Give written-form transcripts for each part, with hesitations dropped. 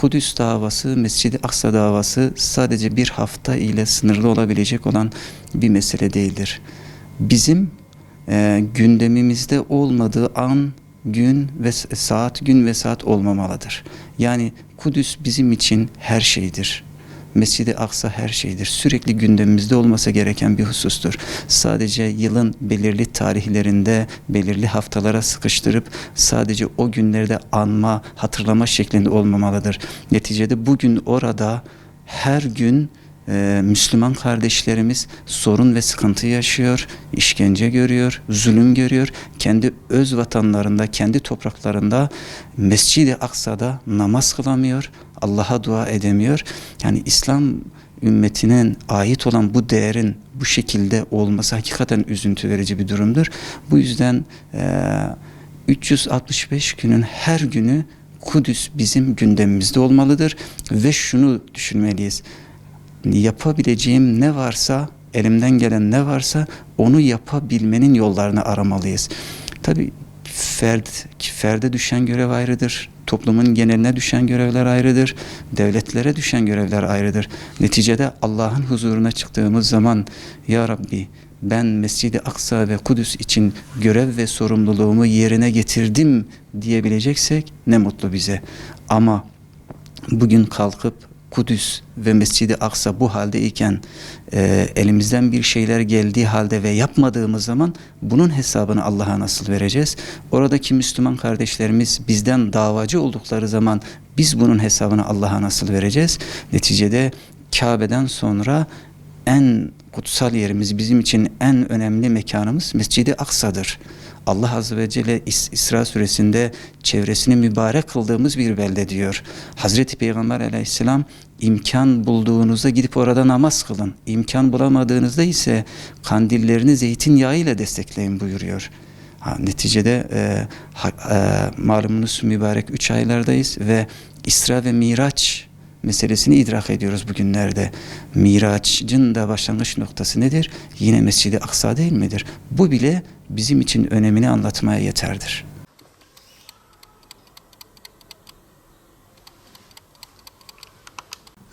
Kudüs davası, Mescid-i Aksa davası sadece bir hafta ile sınırlı olabilecek olan bir mesele değildir. Bizim gündemimizde olmadığı an, gün ve saat olmamalıdır. Yani Kudüs bizim için her şeydir. Mescid-i Aksa her şeydir. Sürekli gündemimizde olması gereken bir husustur. Sadece yılın belirli tarihlerinde, belirli haftalara sıkıştırıp sadece o günlerde anma, hatırlama şeklinde olmamalıdır. Neticede bugün orada her gün Müslüman kardeşlerimiz sorun ve sıkıntı yaşıyor, işkence görüyor, zulüm görüyor. Kendi öz vatanlarında, kendi topraklarında Mescid-i Aksa'da namaz kılamıyor, Allah'a dua edemiyor. Yani İslam ümmetinin ait olan bu değerin bu şekilde olması hakikaten üzüntü verici bir durumdur. Bu yüzden 365 günün her günü Kudüs bizim gündemimizde olmalıdır ve şunu düşünmeliyiz. Yapabileceğim ne varsa, elimden gelen ne varsa onu yapabilmenin yollarını aramalıyız. Tabii ferde düşen görev ayrıdır. Toplumun geneline düşen görevler ayrıdır. Devletlere düşen görevler ayrıdır. Neticede Allah'ın huzuruna çıktığımız zaman Ya Rabbi ben Mescid-i Aksa ve Kudüs için görev ve sorumluluğumu yerine getirdim diyebileceksek ne mutlu bize. Ama bugün kalkıp Kudüs ve Mescid-i Aksa bu halde iken elimizden bir şeyler geldiği halde ve yapmadığımız zaman bunun hesabını Allah'a nasıl vereceğiz? Oradaki Müslüman kardeşlerimiz bizden davacı oldukları zaman biz bunun hesabını Allah'a nasıl vereceğiz? Neticede Kabe'den sonra en kutsal yerimiz, bizim için en önemli mekanımız Mescid-i Aksa'dır. Allah Azze ve Celle İsra suresinde çevresini mübarek kıldığımız bir belde diyor. Hazreti Peygamber aleyhisselam imkan bulduğunuzda gidip orada namaz kılın. İmkan bulamadığınızda ise kandillerini zeytinyağı ile destekleyin buyuruyor. Neticede malumunuz mübarek 3 aylardayız ve İsra ve Miraç meselesini idrak ediyoruz bugünlerde. Miraç'ın da başlangıç noktası nedir? Yine Mescid-i Aksa değil midir? Bu bile bizim için önemini anlatmaya yeterdir.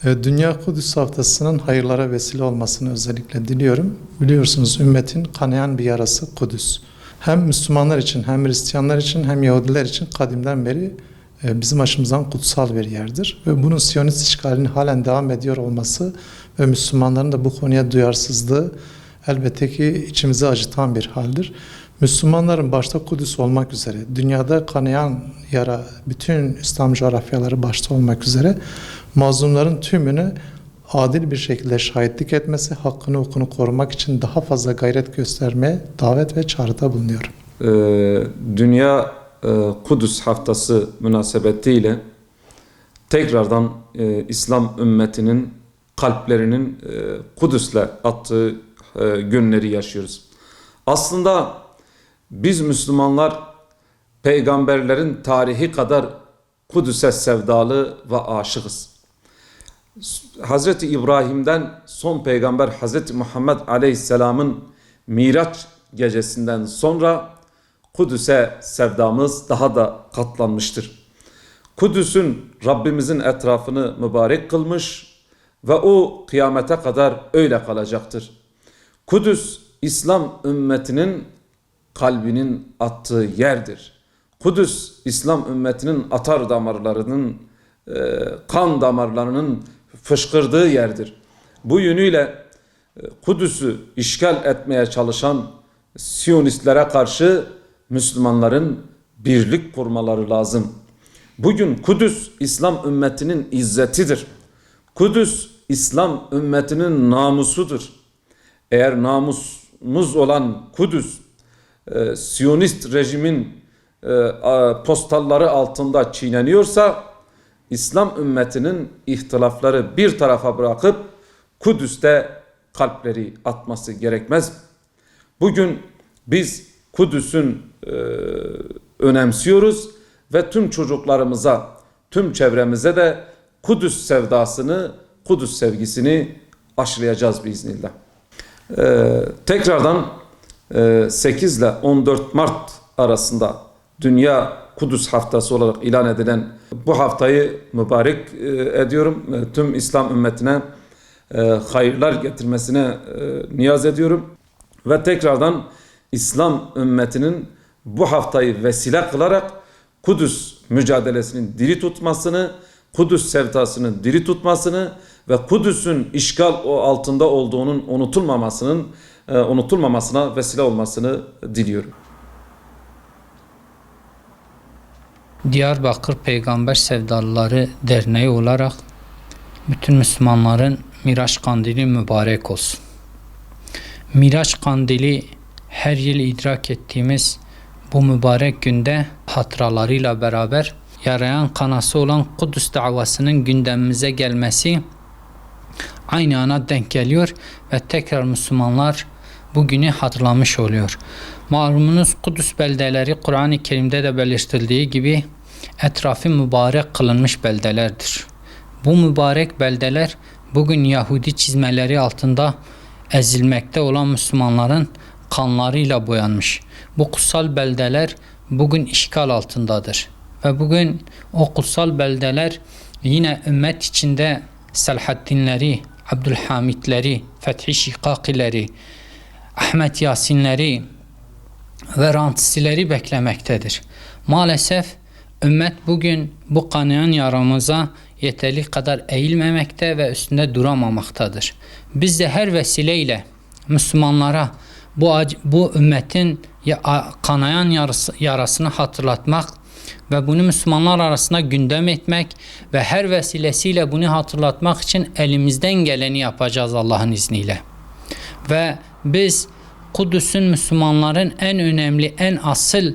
Dünya Kudüs Haftası'nın hayırlara vesile olmasını özellikle diliyorum. Biliyorsunuz ümmetin kanayan bir yarası Kudüs. Hem Müslümanlar için, hem Hristiyanlar için, hem Yahudiler için kadimden beri bizim açımızdan kutsal bir yerdir. Ve bunun Siyonist işgalinin halen devam ediyor olması ve Müslümanların da bu konuya duyarsızlığı elbette ki içimizi acıtan bir haldir. Müslümanların başta Kudüs olmak üzere, dünyada kanayan yara, bütün İslam coğrafyaları başta olmak üzere mazlumların tümünü adil bir şekilde şahitlik etmesi, hakkını hukukunu korumak için daha fazla gayret göstermeye davet ve çağrıda bulunuyorum. Dünya Kudüs Haftası münasebetiyle tekrardan İslam ümmetinin kalplerinin Kudüs'le attığı günleri yaşıyoruz. Aslında biz Müslümanlar peygamberlerin tarihi kadar Kudüs'e sevdalı ve aşığız. Hazreti İbrahim'den son peygamber Hazreti Muhammed Aleyhisselam'ın Miraç gecesinden sonra Kudüs'e sevdamız daha da katlanmıştır. Kudüs'ün Rabbimizin etrafını mübarek kılmış ve o kıyamete kadar öyle kalacaktır. Kudüs, İslam ümmetinin kalbinin attığı yerdir. Kudüs, İslam ümmetinin atar damarlarının, kan damarlarının fışkırdığı yerdir. Bu yönüyle Kudüs'ü işgal etmeye çalışan Siyonistlere karşı Müslümanların birlik kurmaları lazım. Bugün Kudüs İslam ümmetinin izzetidir. Kudüs İslam ümmetinin namusudur. Eğer namusumuz olan Kudüs Siyonist rejimin postalları altında çiğneniyorsa İslam ümmetinin ihtilafları bir tarafa bırakıp Kudüs'te kalpleri atması gerekmez. Bugün biz Kudüs'ün önemsiyoruz ve tüm çocuklarımıza, tüm çevremize de Kudüs sevdasını, Kudüs sevgisini aşılayacağız biiznillah. Tekrardan 8 ile 14 Mart arasında Dünya Kudüs Haftası olarak ilan edilen bu haftayı mübarek ediyorum. Tüm İslam ümmetine hayırlar getirmesine niyaz ediyorum. Ve tekrardan İslam ümmetinin bu haftayı vesile kılarak Kudüs mücadelesinin diri tutmasını, Kudüs sevdasının diri tutmasını ve Kudüs'ün işgal altında olduğunun unutulmamasına vesile olmasını diliyorum. Diyarbakır Peygamber Sevdalıları Derneği olarak bütün Müslümanların Miraç Kandili mübarek olsun. Miraç Kandili her yıl idrak ettiğimiz bu mübarek günde hatıralarıyla beraber yarayan kanası olan Kudüs davasının gündemimize gelmesi aynı ana denk geliyor ve tekrar Müslümanlar bugünü hatırlamış oluyor. Malumunuz Kudüs beldeleri Kur'an-ı Kerim'de de belirtildiği gibi etrafı mübarek kılınmış beldelerdir. Bu mübarek beldeler bugün Yahudi çizmeleri altında ezilmekte olan Müslümanların kanlarıyla boyanmış. Bu kutsal beldeler bugün işgal altındadır. Ve bugün o kutsal beldeler yine ümmet içinde Selahaddinleri, Abdülhamitleri, Fethi Şikakileri, Ahmet Yasinleri ve Rantisileri beklemektedir. Maalesef ümmet bugün bu kanayan yaramıza yeterli kadar eğilmemekte ve üstünde duramamaktadır. Biz de her vesileyle Müslümanlara bu ümmetin kanayan yarasını hatırlatmak ve bunu Müslümanlar arasında gündem etmek ve her vesilesiyle bunu hatırlatmak için elimizden geleni yapacağız Allah'ın izniyle. Ve biz Kudüs'ün Müslümanların en önemli, en asıl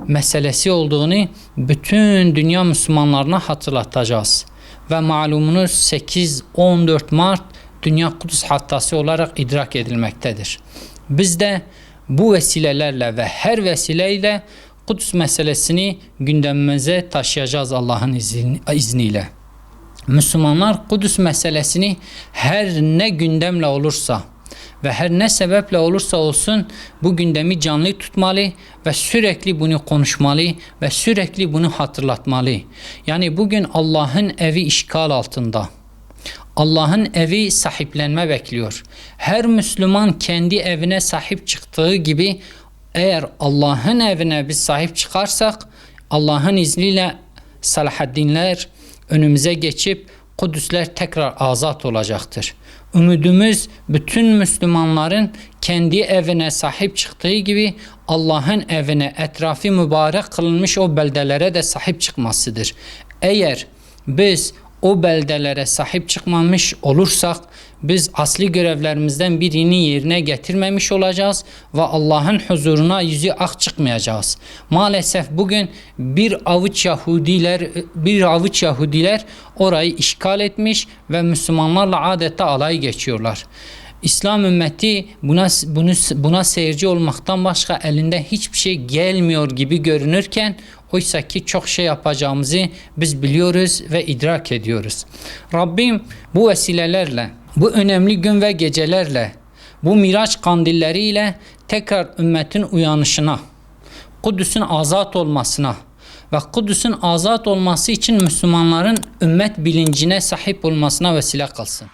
meselesi olduğunu bütün dünya Müslümanlarına hatırlatacağız. Ve malumunuz 8-14 Mart Dünya Kudüs Haftası olarak idrak edilmektedir. Biz de bu vesilelerle ve her vesileyle Kudüs meselesini gündemimize taşıyacağız Allah'ın izniyle. Müslümanlar Kudüs meselesini her ne gündemle olursa ve her ne sebeple olursa olsun bu gündemi canlı tutmalı ve sürekli bunu konuşmalı ve sürekli bunu hatırlatmalı. Yani bugün Allah'ın evi işgal altında. Allah'ın evi sahiplenme bekliyor. Her Müslüman kendi evine sahip çıktığı gibi eğer Allah'ın evine biz sahip çıkarsak Allah'ın izniyle Selahaddinler önümüze geçip Kudüsler tekrar azat olacaktır. Ümidimiz bütün Müslümanların kendi evine sahip çıktığı gibi Allah'ın evine, etrafı mübarek kılınmış o beldelere de sahip çıkmasıdır. Eğer biz o beldelere sahip çıkmamış olursak biz asli görevlerimizden birini yerine getirmemiş olacağız ve Allah'ın huzuruna yüzü ak çıkmayacağız. Maalesef bugün bir avuç Yahudiler orayı işgal etmiş ve Müslümanlarla adeta alay geçiyorlar. İslam ümmeti buna seyirci olmaktan başka elinde hiçbir şey gelmiyor gibi görünürken oysa ki çok şey yapacağımızı biz biliyoruz ve idrak ediyoruz. Rabbim bu vesilelerle, bu önemli gün ve gecelerle, bu Miraç kandilleriyle tekrar ümmetin uyanışına, Kudüs'ün azat olmasına ve Kudüs'ün azat olması için Müslümanların ümmet bilincine sahip olmasına vesile kılsın.